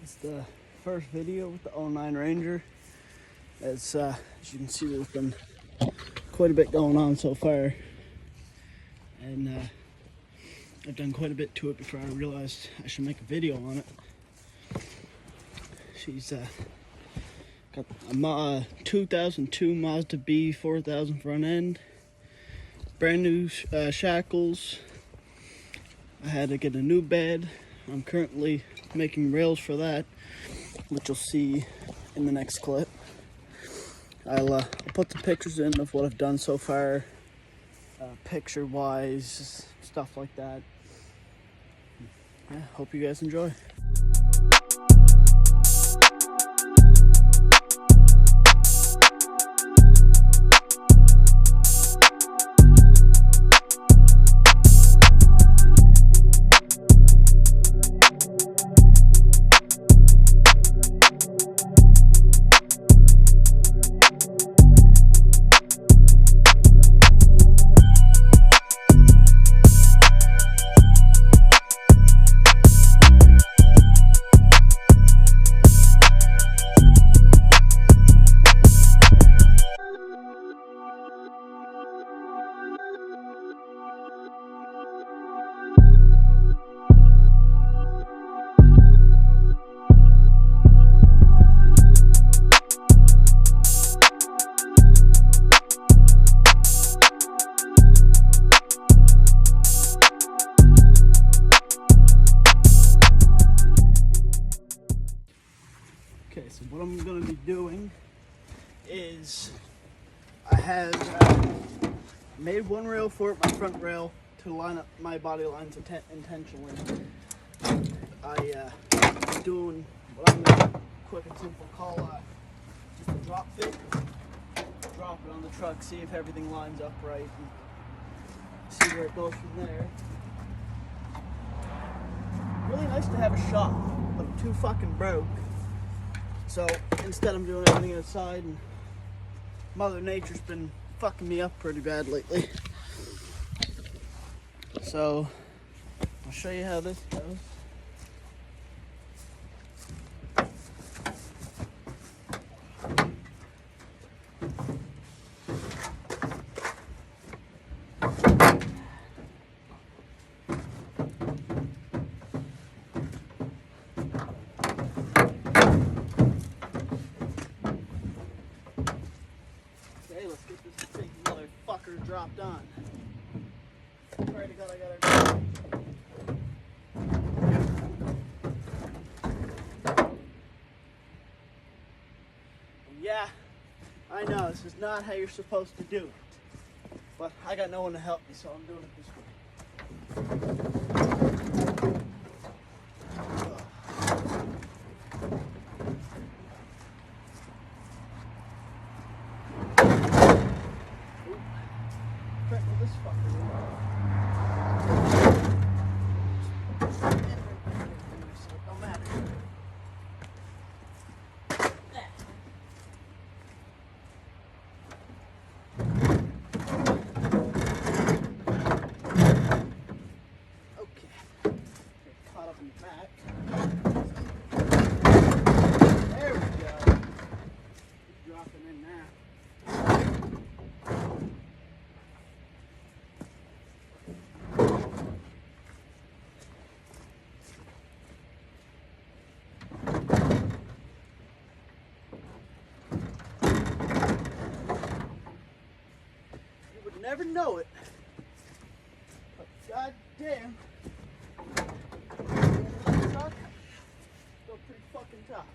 It's the first video with the 09 Ranger. As you can see, there's been quite a bit going on so far, and I've done quite a bit to it before I realized I should make a video on it. She's got a 2002 Mazda B 4000 front end, brand new shackles. I had to get a new bed. I'm currently making rails for that, which you'll see in the next clip. I'll put the pictures in of what I've done so far, picture wise, stuff like that. Yeah, hope you guys enjoy. Okay, so what I'm going to be doing is I have made one rail for it, my front rail, to line up my body lines intentionally. I'm doing what I'm going to quick and simple call just a drop fit. Drop it on the truck, see if everything lines up right, and see where it goes from there. Really nice to have a shop, but I'm too fucking broke. So instead I'm doing everything outside, and Mother Nature's been fucking me up pretty bad lately. So I'll show you how this goes. Let's get this big motherfucker dropped on. Pray to God I got it. Yeah, I know this is not how you're supposed to do it, but I got no one to help me, so I'm doing it this way. This fucker. Don't matter. Okay. Get caught up in the back. There we go. Dropping in now. Never know it, but goddamn, the truck still pretty fucking tough.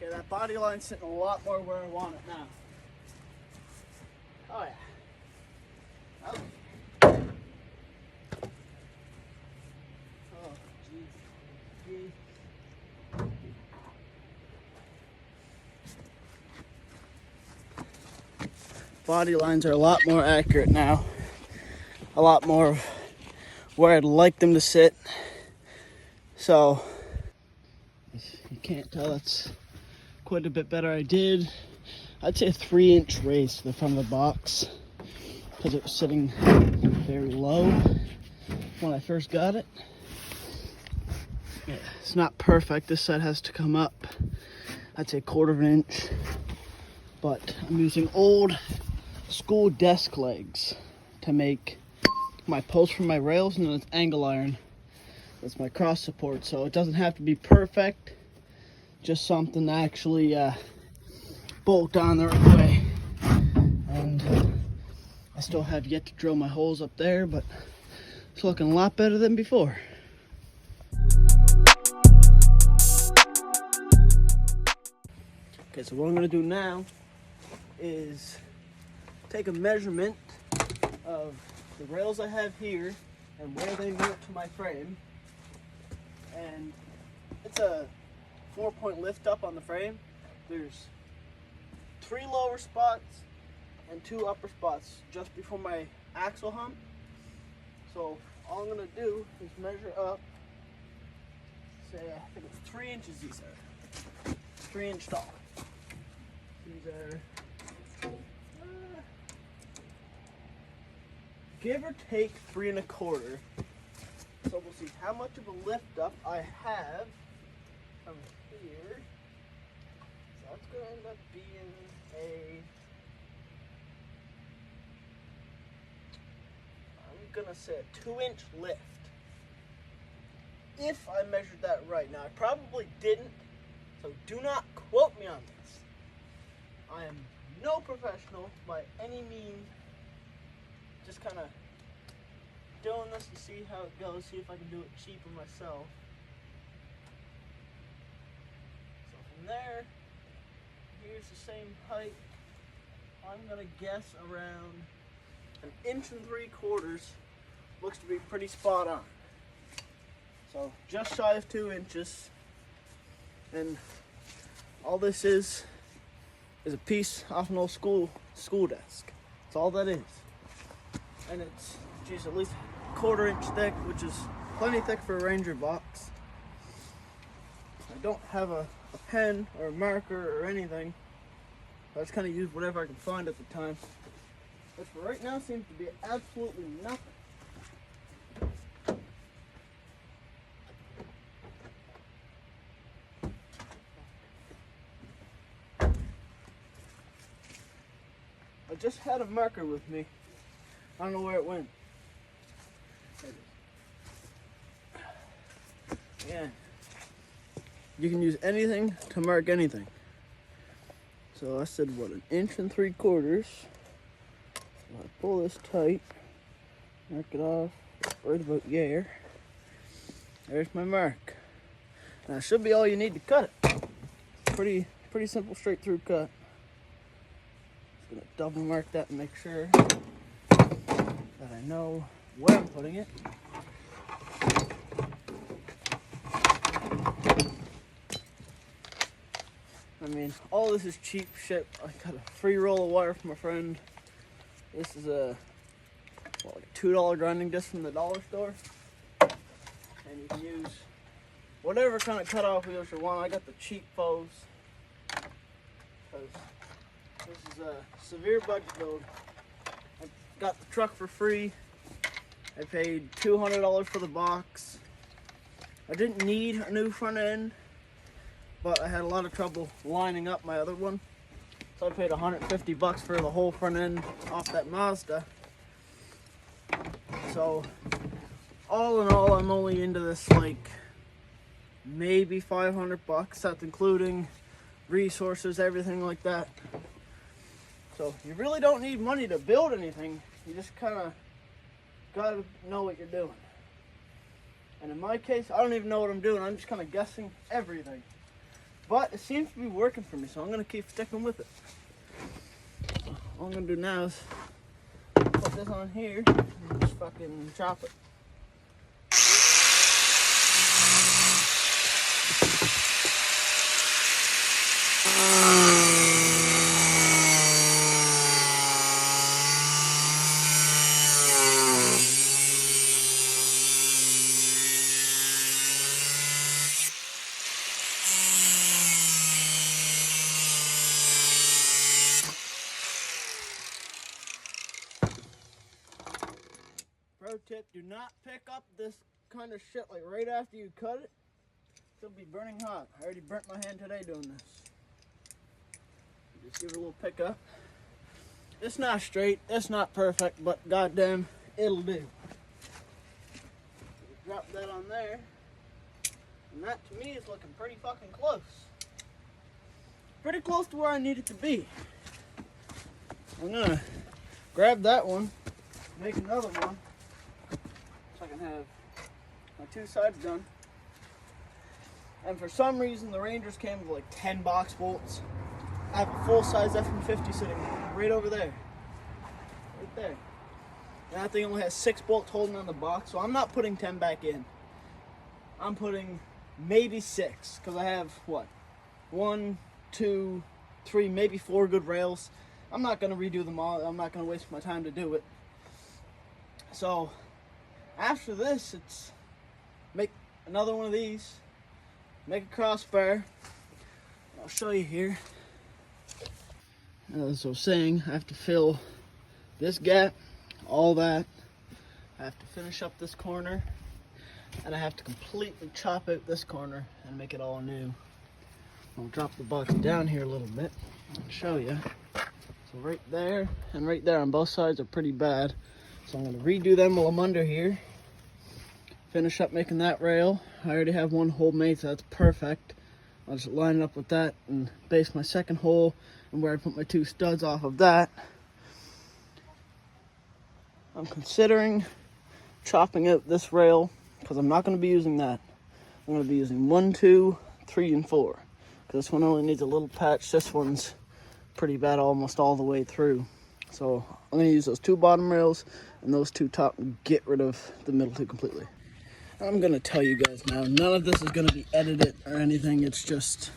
Okay, that body line's sitting a lot more where I want it now. Oh yeah. Okay. Oh jeez. Body lines are a lot more accurate now. A lot more where I'd like them to sit. So, you can't tell, that's quite a bit better. I'd say a 3-inch raise to the front of the box. because it was sitting very low when I first got it. Yeah, it's not perfect. This side has to come up, I'd say 1/4 inch, but I'm using old school desk legs to make my post for my rails, and then it's angle iron. That's my cross support, so it doesn't have to be perfect, just something to actually bolt on the right way. And I still have yet to drill my holes up there, but it's looking a lot better than before. Okay, so what I'm gonna do now is take a measurement of the rails I have here and where they mount to my frame. And it's a 4-point lift up on the frame. There's 3 lower spots and 2 upper spots just before my axle hump. So all I'm gonna do is measure up, say I think it's 3 inches these are. 3 inch tall. These are give or take 3 1/4. So we'll see how much of a lift up I have from here. So that's going to end up being I'm going to say a 2-inch lift. If I measured that right. Now I probably didn't, so do not quote me on this. I am no professional by any means. Just kind of doing this to see how it goes, see if I can do it cheaper myself. So from there, here's the same height. I'm gonna guess around 1 3/4 inches. Looks to be pretty spot on. So just shy of 2 inches. And all this is a piece off an old school desk. That's all that is. And it's, geez, at least 1/4 inch thick, which is plenty thick for a Ranger box. I don't have a pen or a marker or anything. I just kind of use whatever I can find at the time. Which for right now seems to be absolutely nothing. I just had a marker with me. I don't know where it went. Yeah. You can use anything to mark anything. So I said, what, 1 3/4 inches. So I pull this tight, mark it off right about there. There's my mark. Now that should be all you need to cut it. Pretty simple straight through cut. Just gonna double mark that and make sure that I know where I'm putting it. I mean, all this is cheap shit. I got a free roll of wire from a friend. This is like a $2 grinding disc from the dollar store. And you can use whatever kind of cutoff wheels you want. I got the cheap foes. Because this is a severe budget build. I got the truck for free. I paid $200 for the box. I didn't need a new front end, but I had a lot of trouble lining up my other one. So I paid $150 for the whole front end off that Mazda. So all in all, I'm only into this like maybe $500. That's including resources, everything like that. So you really don't need money to build anything. You just kind of gotta know what you're doing. And in my case, I don't even know what I'm doing. I'm just kind of guessing everything. But it seems to be working for me, so I'm going to keep sticking with it. All I'm going to do now is put this on here and just fucking chop it. Pro tip, do not pick up this kind of shit like right after you cut it. It'll be burning hot. I already burnt my hand today doing this. Just give it a little pick up. It's not straight, it's not perfect, but goddamn, it'll do. Drop that on there. And that to me is looking pretty fucking close. Pretty close to where I need it to be. I'm gonna grab that one, make another one, so I can have my two sides done. And for some reason, the Rangers came with like 10 box bolts. I have a full-size FM50 sitting right over there. Right there. And that thing only has 6 bolts holding on the box, so I'm not putting 10 back in. I'm putting maybe 6, because I have, what, 1, 2, 3, maybe 4 good rails. I'm not going to redo them all. I'm not going to waste my time to do it. So, after this, it's make another one of these. Make a crossbar. I'll show you here. As I was saying, I have to fill this gap, all that. I have to finish up this corner, and I have to completely chop out this corner and make it all new. I'll drop the box down here a little bit and show you. So right there and right there on both sides are pretty bad. So I'm going to redo them while I'm under here. Finish up making that rail. I already have one hole made, so that's perfect. I'll just line it up with that and base my second hole and where I put my 2 studs off of that. I'm considering chopping out this rail because I'm not going to be using that. I'm going to be using 1, 2, 3, and 4. Because this one only needs a little patch. This one's pretty bad almost all the way through. So I'm going to use those 2 bottom rails and those 2 top and get rid of the middle 2 completely. I'm going to tell you guys now, none of this is going to be edited or anything. It's just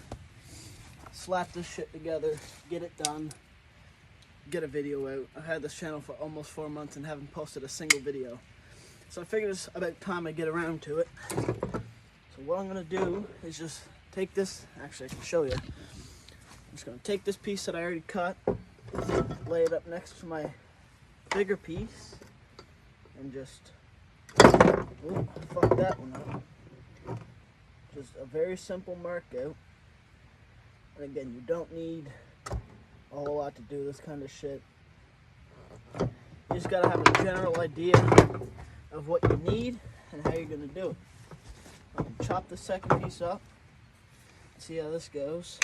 slap this shit together, get it done, get a video out. I've had this channel for almost 4 months and haven't posted a single video. So I figured it's about time I get around to it. So what I'm going to do is just take this, actually I can show you. I'm just going to take this piece that I already cut, lay it up next to my bigger piece, and just, oh, fuck that one up. Just a very simple mark out. And again, you don't need a whole lot to do this kind of shit. You just gotta have a general idea of what you need and how you're gonna do it. I can chop the second piece up, see how this goes.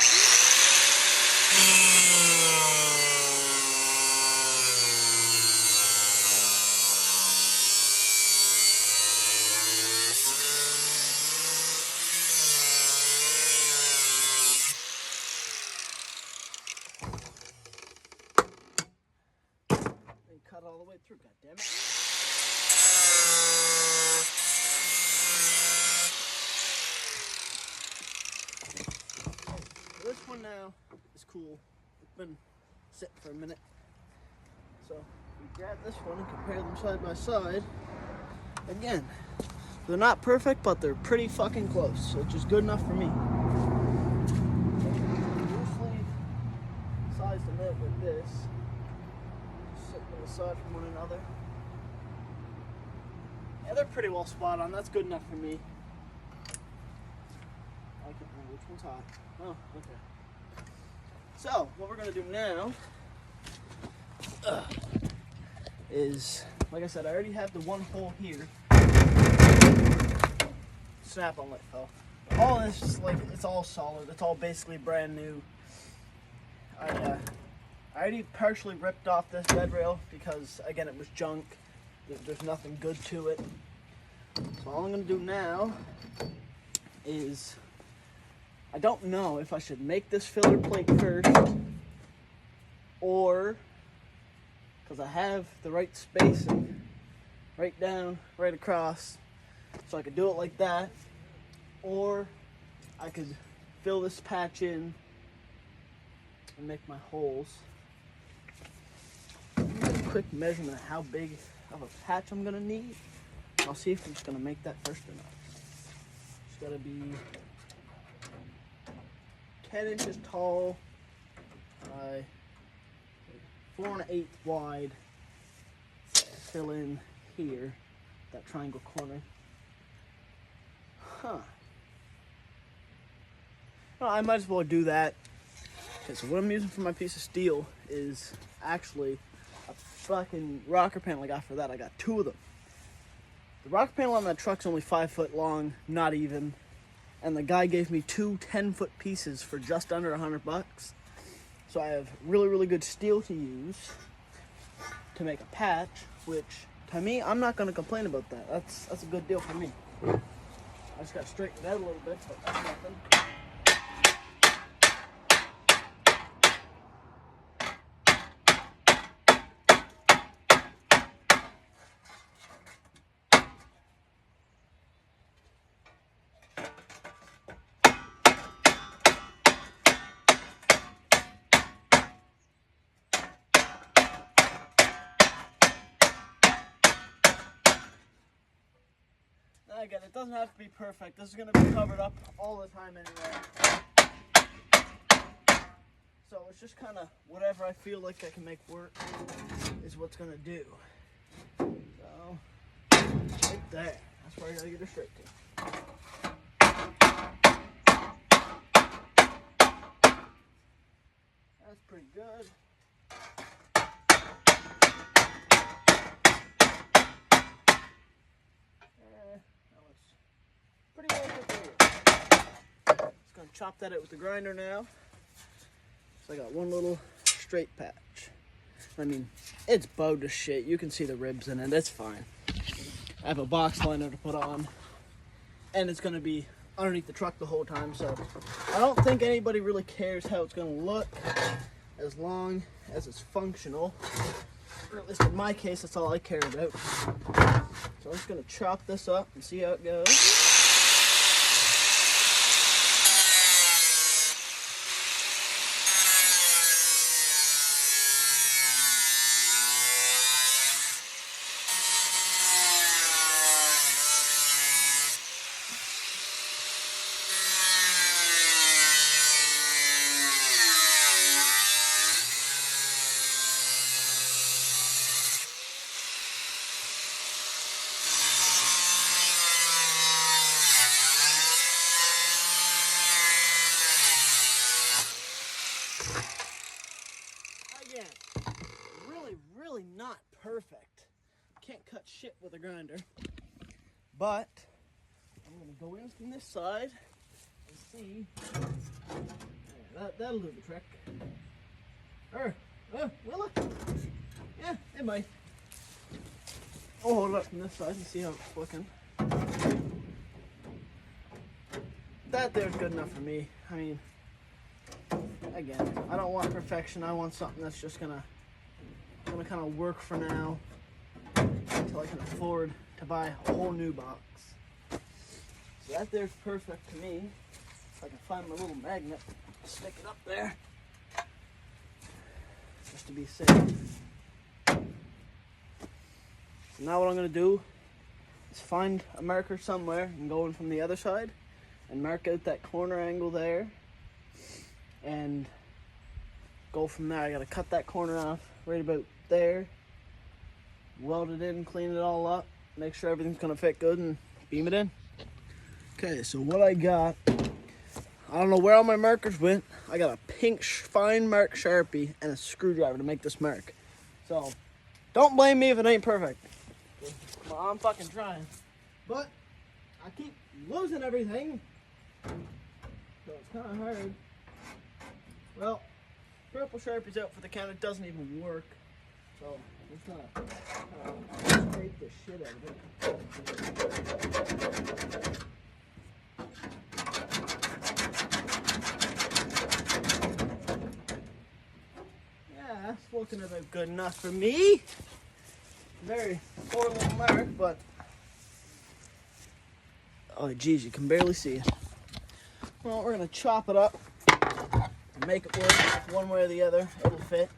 Cut all the way through, goddammit. So this one now is cool. It's been sitting for a minute. So we grab this one and compare them side by side. Again, they're not perfect, but they're pretty fucking close, which is good enough for me. Loosely sized them out with this. Aside from one another. Yeah, they're pretty well spot on. That's good enough for me. I can't remember which one's hot. Oh, okay. So, what we're going to do now is, like I said, I already have the one hole here. Snap on let go. All this is like, it's all solid. It's all basically brand new. I already partially ripped off this bed rail because, again, it was junk. There's nothing good to it. So all I'm going to do now is, I don't know if I should make this filler plate first or, because I have the right spacing, right down, right across, so I could do it like that, or I could fill this patch in and make my holes. Quick measurement of how big of a patch I'm gonna need. I'll see if I'm just gonna make that first or not. It's gotta be 10 inches tall by 4 1/8 wide. Fill in here. that triangle corner. Huh. Well, I might as well do that. Okay, so what I'm using for my piece of steel is actually a fucking rocker panel I got for that. I got 2 of them. The rocker panel on that truck's only 5 foot long, not even. And the guy gave me 2 10-foot pieces for just under $100. So I have really, really good steel to use to make a patch, which to me, I'm not gonna complain about that. That's a good deal for me. I just gotta straighten it out a little bit, but that's nothing. Again, it doesn't have to be perfect. This is going to be covered up all the time anyway. So it's just kind of whatever I feel like I can make work is what's going to do. So, right there. That's where I got to get it straight to. That's pretty good. Pretty well put together. Just gonna chop that out with the grinder now. So I got one little straight patch. I mean, it's bowed to shit. You can see the ribs in it. It's fine. I have a box liner to put on, and it's gonna be underneath the truck the whole time. So I don't think anybody really cares how it's gonna look, as long as it's functional. Or at least in my case, that's all I care about. So I'm just gonna chop this up and see how it goes. Again, really not perfect. Can't cut shit with a grinder. But I'm gonna go in from this side and see. Yeah, that'll do the trick. Will it? Yeah, it might. I'll hold it up from this side and see how it's looking. That there's good enough for me. I mean, again, I don't want perfection. I want something that's just gonna kind of work for now until I can afford to buy a whole new box. So that there's perfect to me. If I can find my little magnet, stick it up there just to be safe. So now what I'm gonna do is find a marker somewhere and go in from the other side and mark out that corner angle there and go from there. I gotta cut that corner off right about there, weld it in, clean it all up, make sure everything's gonna fit good, and beam it in. Okay, so what I got, I don't know where all my markers went. I got a pink fine mark Sharpie and a screwdriver to make this mark. So don't blame me if it ain't perfect. Well, I'm fucking trying, but I keep losing everything, so it's kind of hard. Well, purple Sharpie's out for the count. It doesn't even work. So it's not scrape the shit out of it. Yeah, that's looking about good enough for me. Very poor little mark, but oh geez, you can barely see it. Well, we're gonna chop it up and make it work one way or the other. It'll fit.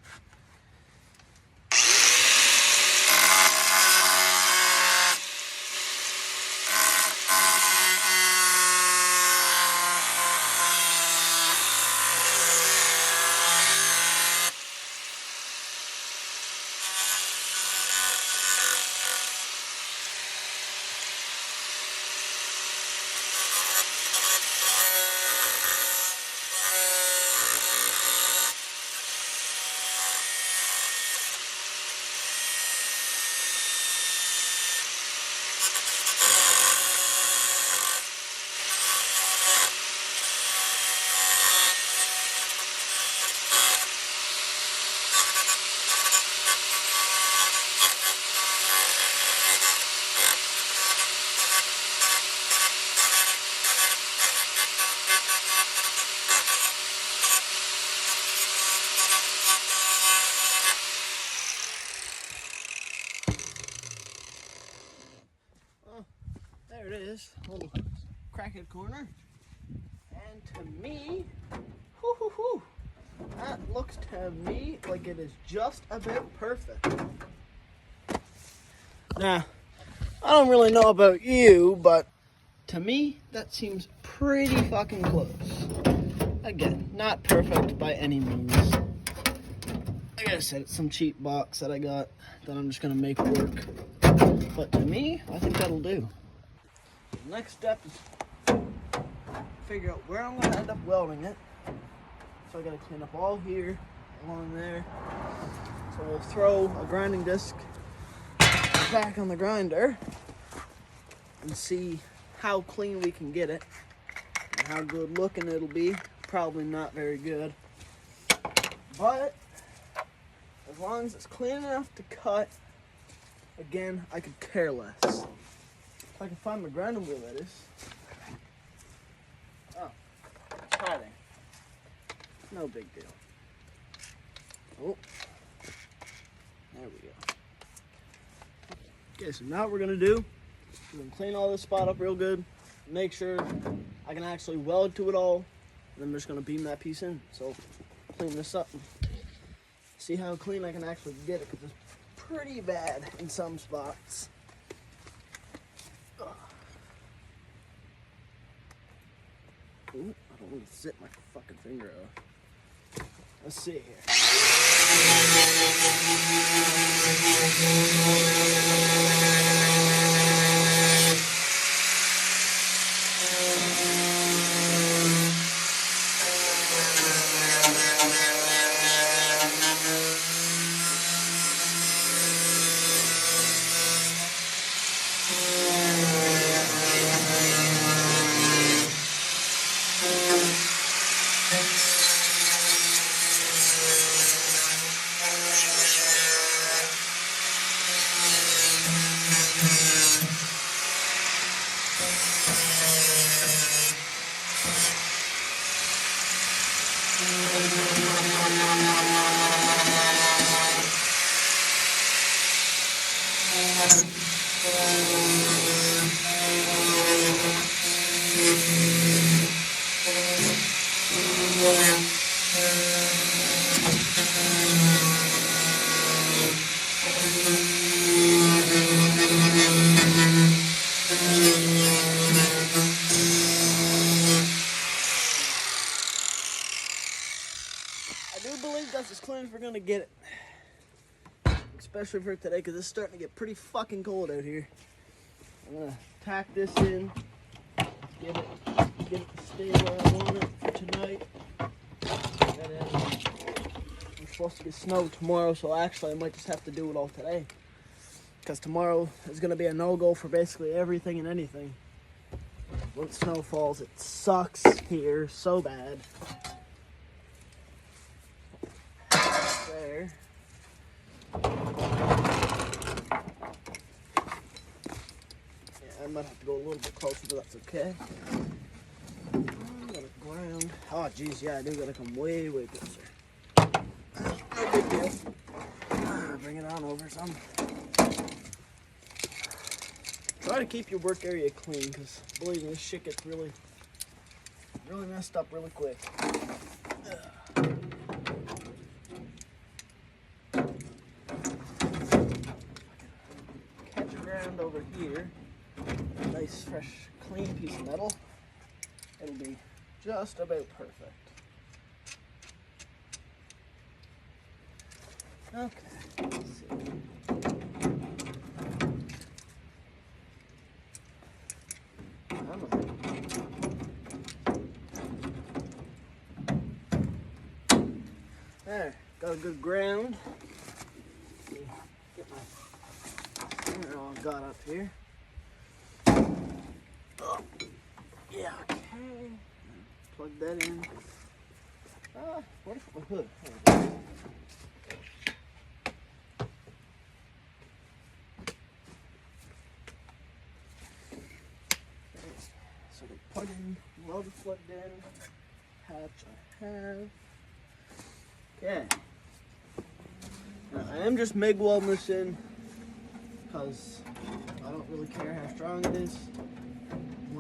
there it is, little crackhead corner. And to me, that looks to me like it is just about perfect. Now, I don't really know about you, but to me, that seems pretty fucking close. Again, not perfect by any means. Like I said, it's some cheap box that I got that I'm just gonna make work. But to me, I think that'll do. The next step is figure out where I'm gonna end up welding it. So I gotta clean up all here, along there. So we'll throw a grinding disc back on the grinder and see how clean we can get it and how good looking it'll be. Probably not very good, but as long as it's clean enough to cut, again, I could care less. If I can find my grinding wheel, that is. Oh, it's hiding. No big deal. Oh, there we go. Okay, so now what we're gonna do, we're gonna clean all this spot up real good, make sure I can actually weld to it all, and then I'm just gonna beam that piece in. So clean this up and see how clean I can actually get it, because it's pretty bad in some spots. Ooh, I don't want to zip my fucking finger off. Let's see here. I do believe that's as clean as we're gonna get it, especially for today, because it's starting to get pretty fucking cold out here. I'm gonna tack this in, get it to stay where I want it for tonight. We're supposed to get snow tomorrow, so actually I might just have to do it all today, because tomorrow is gonna be a no-go for basically everything and anything. When snow falls, it sucks here so bad. There. Yeah, I might have to go a little bit closer, but that's okay. I'm gonna ground. Oh, geez, yeah, I do gotta come way, way closer. No big deal. Bring it on over some. Try to keep your work area clean, because believe me, this shit gets really messed up really quick. Catch a ground over here. A nice, fresh, clean piece of metal. It'll be just about perfect. Okay, let's see. There, got a good ground. Get my finger all got up here. Oh, yeah, okay. Plug that in. Where's my hood? So the plug in, motor plugged in, hatch I have. Okay. Now I am just MIG welding this in because I don't really care how strong it is.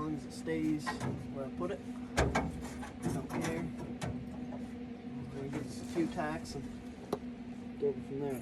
long as it stays where I put it. Up here. We get a few tacks and go from there.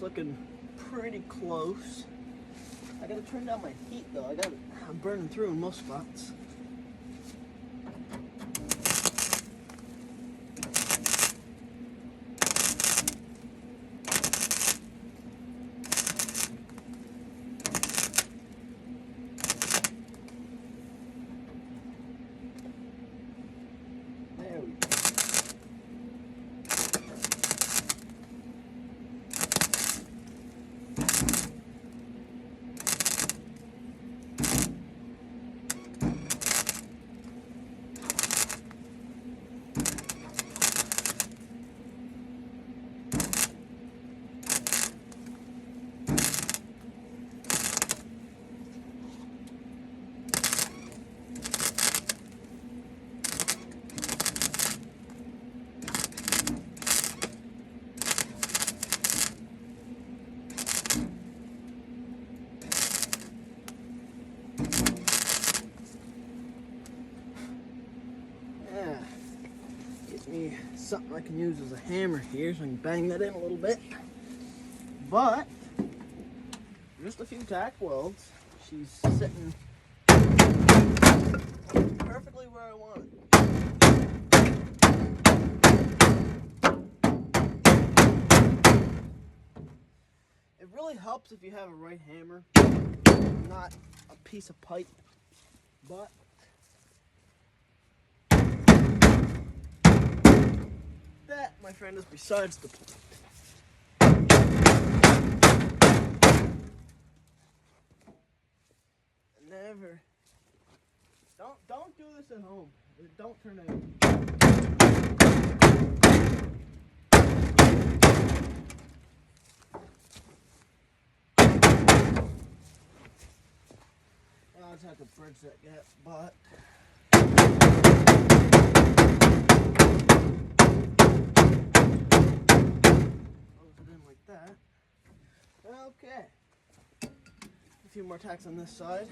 Looking pretty close. I gotta turn down my heat though. I'm burning through in most spots. There we go. Me something I can use as a hammer here, so I can bang that in a little bit. But just a few tack welds. She's sitting perfectly where I want it. It really helps if you have a right hammer, not a piece of pipe. But that, my friend, is besides the point. Never. Don't do this at home. Don't turn out. I'll just have to bridge that gap, but that. Okay. A few more tacks on this side.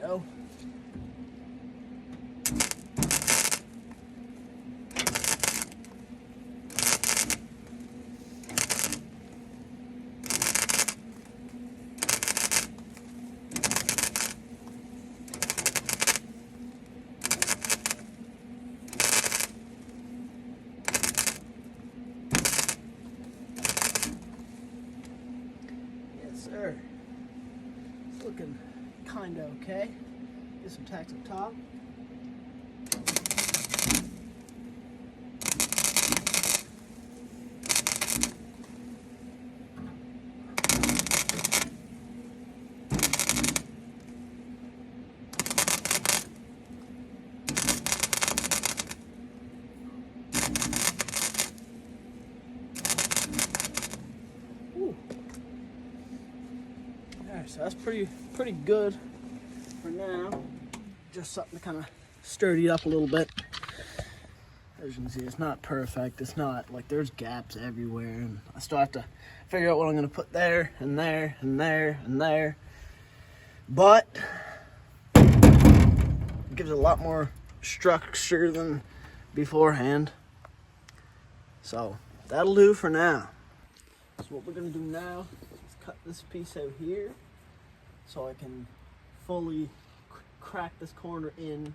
Go. Yes, sir. It's looking kind of okay. Get some tacks up top. Ooh. Alright, so that's pretty good for now. Just something to kind of sturdy it up a little bit. As you can see, it's not perfect. It's not like there's gaps everywhere, and I still have to figure out what I'm going to put there and there and there and there. But it gives it a lot more structure than beforehand. So that'll do for now. So what we're gonna do now is cut this piece out here so I can fully crack this corner in.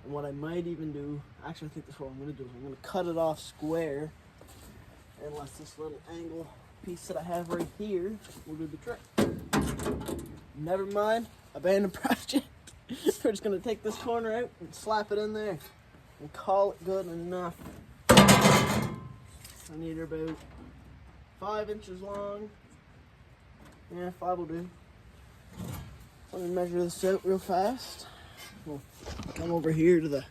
And what I might even do, actually I think that's what I'm gonna do, is I'm gonna cut it off square, unless this little angle piece that I have right here will do the trick. Never mind, abandoned project. We're just gonna take this corner out and slap it in there and call it good enough. I need her about 5 inches long. Yeah, 5 will do. Let me measure this out real fast. We'll come over here to the,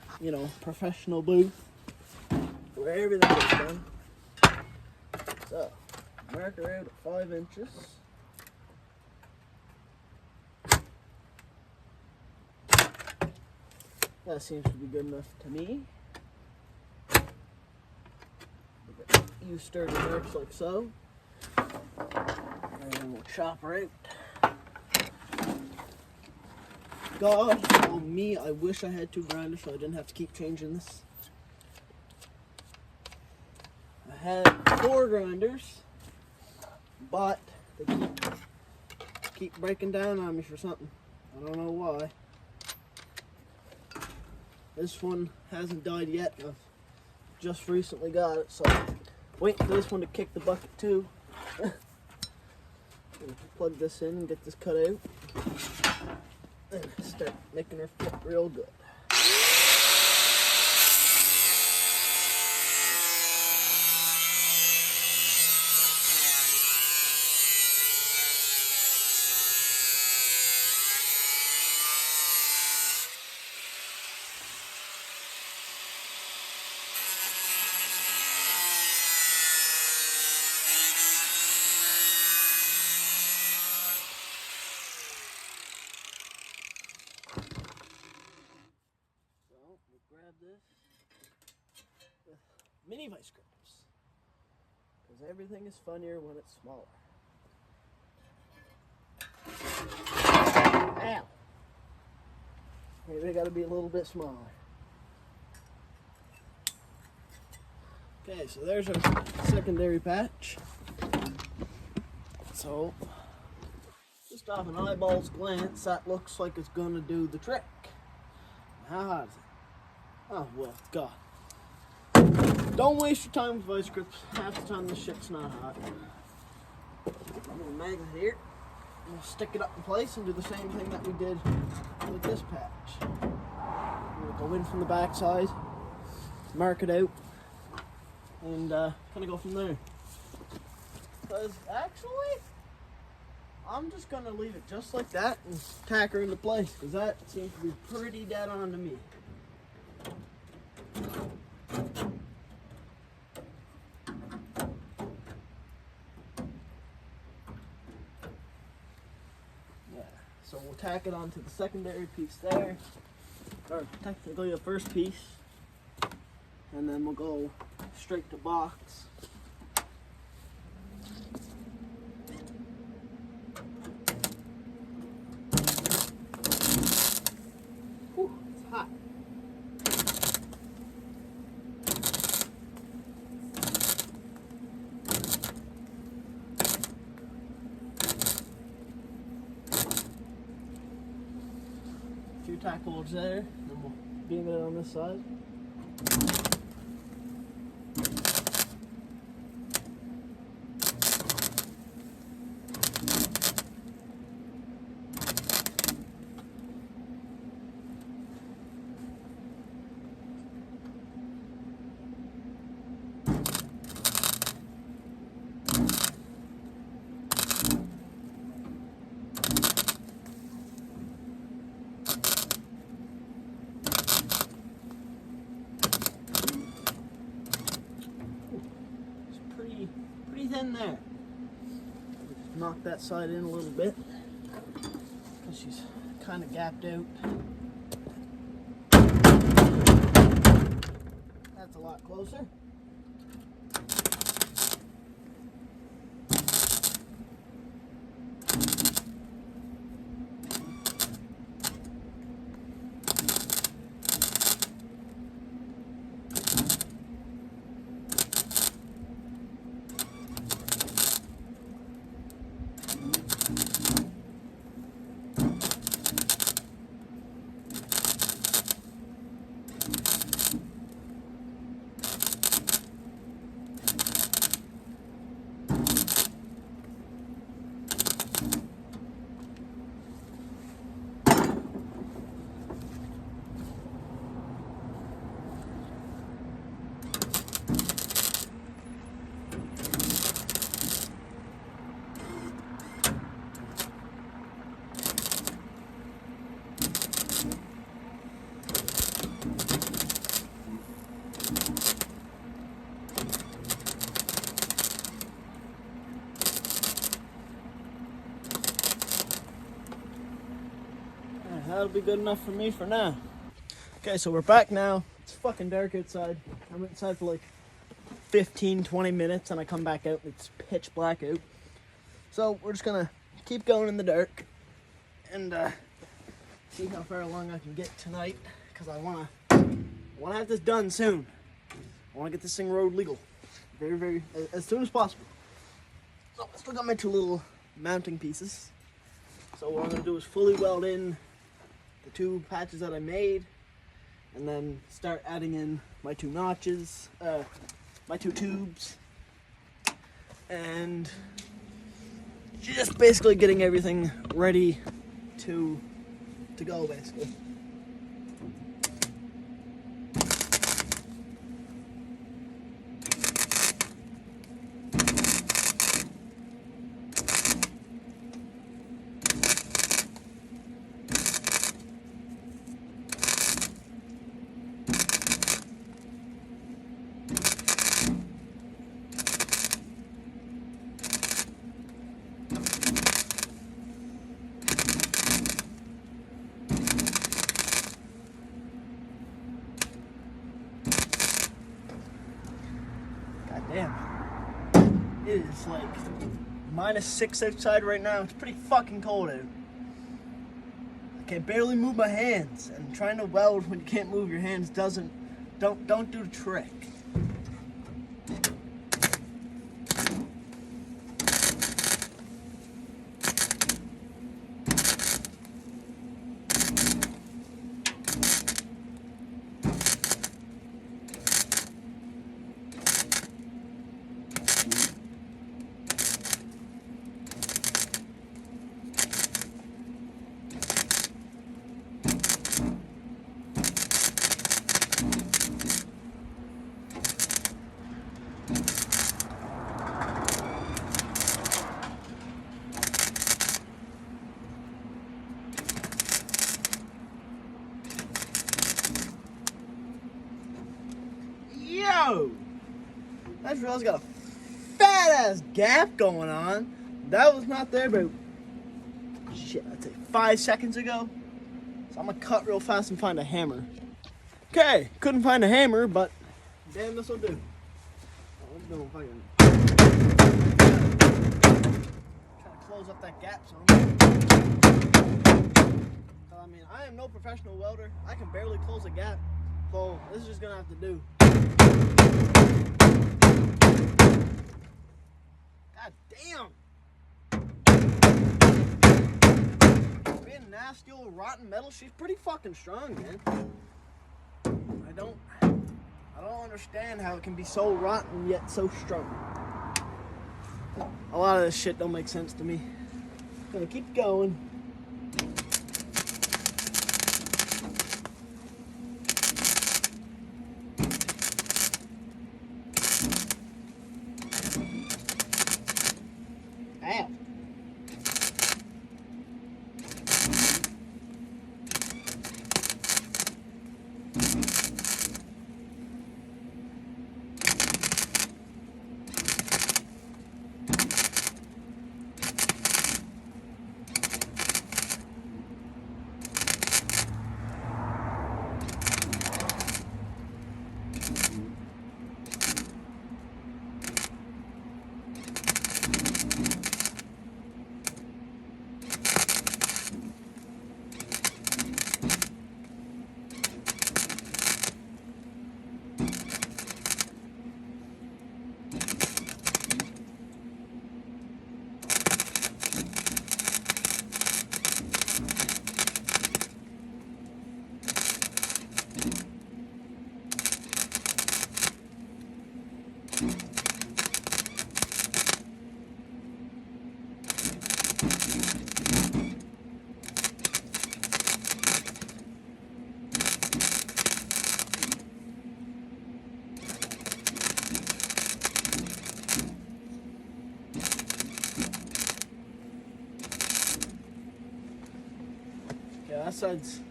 professional booth where everything gets done. So, mark her out at 5 inches. That seems to be good enough to me. You stir the marks like so. And then we'll chop her out. God, oh me, I wish I had 2 grinders so I didn't have to keep changing this. I had 4 grinders, but they keep breaking down on me for something. I don't know why. This one hasn't died yet. I've just recently got it, so wait for this one to kick the bucket too. Plug this in and get this cut out. And start making her fit real good. Grab this with mini vice grips, because everything is funnier when it's smaller. Ow! Maybe they got to be a little bit smaller. Okay, so there's our secondary patch. So, just off an eyeballs glance, that looks like it's going to do the trick. How hot is it? Oh, well, God. Don't waste your time with vice grips. Half the time this shit's not hot. I'm going to magnet here. We'll stick it up in place and do the same thing that we did with this patch. We'll go in from the back side, mark it out, and kind of go from there. Because actually, I'm just going to leave it just like that and tack her into place, because that seems to be pretty dead on to me. So we'll tack it onto the secondary piece there, or technically the first piece, and then we'll go straight to box. Whew, it's hot. Few tack holes there, and then we'll beam it on this side. Pretty thin there. Just knock that side in a little bit because she's kind of gapped out. That's a lot closer. that'll be good enough for me for now. Okay, so we're back now. It's fucking dark outside. I'm outside for like 15-20 minutes and I come back out and it's pitch black out. So we're just gonna keep going in the dark and see how far along I can get tonight, because I wanna have this done soon. I wanna get this thing road legal very as soon as possible. So I still got my two little mounting pieces. So what I'm gonna do is fully weld in the two patches that I made, and then start adding in my two notches, my two tubes, and just basically getting everything ready to go, basically. Damn. It is like -6 outside right now. It's pretty fucking cold out. I can barely move my hands, and trying to weld when you can't move your hands don't do the trick. Yo! I just realized I got a fat ass gap going on. That was not there about, shit, I'd say 5 seconds ago. So I'm gonna cut real fast and find a hammer. Okay, couldn't find a hammer, but damn, this'll do. Oh, trying to close up that gap some. I mean, I am no professional welder. I can barely close a gap. So this is just gonna have to do. God damn! Being nasty old rotten metal, she's pretty fucking strong, man. I don't understand how it can be so rotten yet so strong. A lot of this shit don't make sense to me. Gonna keep going. Ow. Yeah, that side's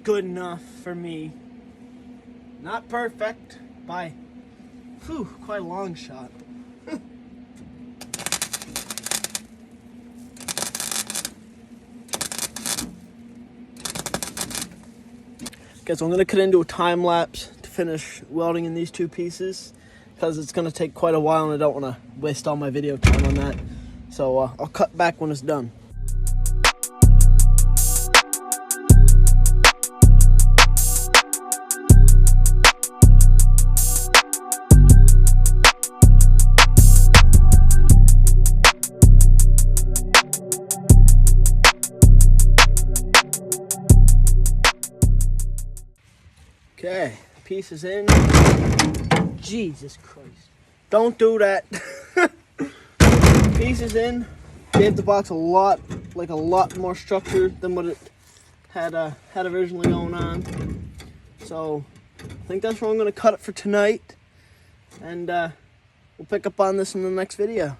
good enough for me. Not perfect by quite a long shot. Guys, I'm going to cut into a time lapse to finish welding in these two pieces because it's going to take quite a while and I don't want to waste all my video time on that. So I'll cut back when it's done. Okay, piece is in. Jesus Christ. Don't do that. Piece is in. Gave the box a lot more structure than what it had originally going on. So I think that's where I'm going to cut it for tonight. And we'll pick up on this in the next video.